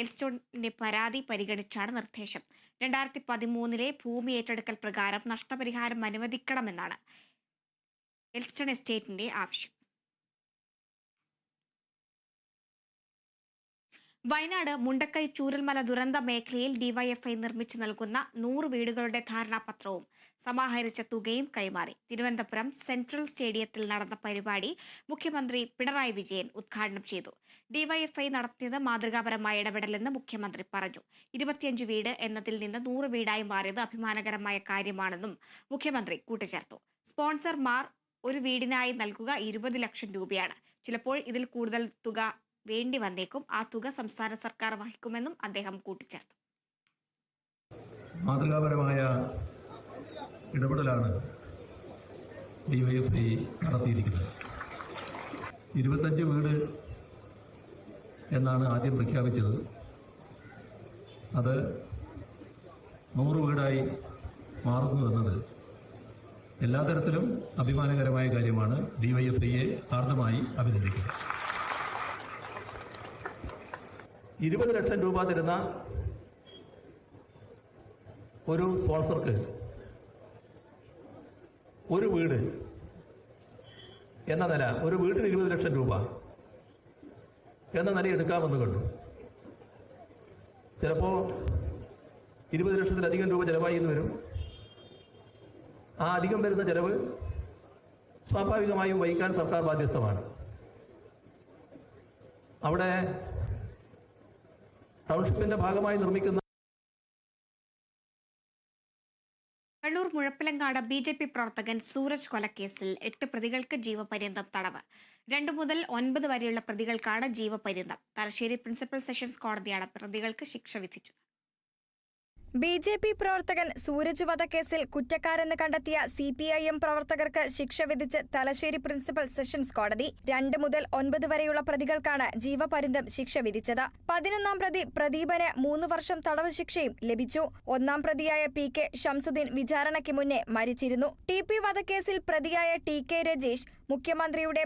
എൽസ്റ്റണിന്റെ പരാതി പരിഗണിച്ചാണ് നിർദ്ദേശം. 2013 ഭൂമി ഏറ്റെടുക്കൽ പ്രകാരം നഷ്ടപരിഹാരം അനുവദിക്കണമെന്നാണ് എൽസ്റ്റൺ എസ്റ്റേറ്റിന്റെ ആവശ്യം. വയനാട് മുണ്ടക്കൈ ചൂരൽമല ദുരന്ത മേഖലയിൽ ഡിവൈഎഫ്ഐ നിർമ്മിച്ചു നൽകുന്ന 100 വീടുകളുടെ ധാരണാപത്രവും സമാഹരിച്ച തുകയും കൈമാറി. തിരുവനന്തപുരം സെൻട്രൽ സ്റ്റേഡിയത്തിൽ നടന്ന പരിപാടി മുഖ്യമന്ത്രി പിണറായി വിജയൻ ഉദ്ഘാടനം ചെയ്തു. ഡിവൈഎഫ്ഐ നടത്തിയത് മാതൃകാപരമായ ഇടപെടലെന്ന് മുഖ്യമന്ത്രി പറഞ്ഞു. 25 വീട് എന്നതിൽ നിന്ന് 100 വീടായി മാറിയത് അഭിമാനകരമായ കാര്യമാണെന്നും മുഖ്യമന്ത്രി കൂട്ടിച്ചേർത്തു. സ്പോൺസർമാർ ഒരു വീടിനായി നൽകുക 20 ലക്ഷം രൂപയാണ്. ചിലപ്പോൾ ഇതിൽ കൂടുതൽ തുക വേണ്ടി വന്നേക്കും. ആ തുക സംസ്ഥാന സർക്കാർ വഹിക്കുമെന്നും അദ്ദേഹം കൂട്ടിച്ചേർത്തു. മാതൃകാപരമായ ഇടപെടലാണ് ഡിവൈഎഫ്ഐ നടത്തിയിരിക്കുന്നത്. 25 വീട് എന്നാണ് ആദ്യം പ്രഖ്യാപിച്ചത്. അത് 100 വീടായി മാറുന്നു എന്നത് എല്ലാ തരത്തിലും അഭിമാനകരമായ കാര്യമാണ്. ഡിവൈഎഫ്ഐയെ ഹാർദമായി അഭിനന്ദിക്കുന്നു. 20 ലക്ഷം രൂപ തരുന്ന ഒരു സ്പോൺസർക്ക് ഒരു വീട് എന്ന നില, ഒരു വീടിന് 20 ലക്ഷം രൂപ എന്ന നില എടുക്കാമെന്ന് കണ്ടു. ചിലപ്പോൾ 20 ലക്ഷത്തിലധികം രൂപ ചെലവായി എന്ന് വരും. ആ അധികം വരുന്ന ചെലവ് സ്വാഭാവികമായും വഹിക്കാൻ സർക്കാർ ബാധ്യസ്ഥമാണ്. അവിടെ ടൗൺഷിപ്പിന്റെ ഭാഗമായി നിർമ്മിക്കുന്ന കണ്ണൂർ മുഴപ്പിലങ്ങാട് BJP പ്രവർത്തകൻ സൂരജ് കൊലക്കേസിൽ 8 പ്രതികൾക്ക് ജീവപര്യന്തം തടവ്. 2 മുതൽ 9 വരെയുള്ള പ്രതികൾക്കാണ് ജീവപര്യന്തം. തലശ്ശേരി പ്രിൻസിപ്പൽ സെഷൻസ് കോടതിയാണ് പ്രതികൾക്ക് ശിക്ഷ വിധിച്ചത്. BJP പ്രവർത്തകൻ സൂരജ് വധക്കേസിൽ കുറ്റക്കാരെന്ന് കണ്ടെത്തിയ CPIM പ്രവർത്തകർക്ക് ശിക്ഷ വിധിച്ച് തലശ്ശേരി പ്രിൻസിപ്പൽ സെഷൻസ് കോടതി. 2 മുതൽ 9 വരെയുള്ള പ്രതികൾക്കാണ് ജീവപര്യന്തം ശിക്ഷ വിധിച്ചത്. 11ാം പ്രതി പ്രദീപന് 3 വർഷം തടവ് ശിക്ഷയും ലഭിച്ചു. 1ാം പ്രതിയായ PK ഷംസുദ്ദീൻ വിചാരണയ്ക്ക് മുന്നേ മരിച്ചിരുന്നു. TP വധക്കേസിൽ പ്രതിയായ TK രജേഷ് മുഖ്യമന്ത്രിയുടെ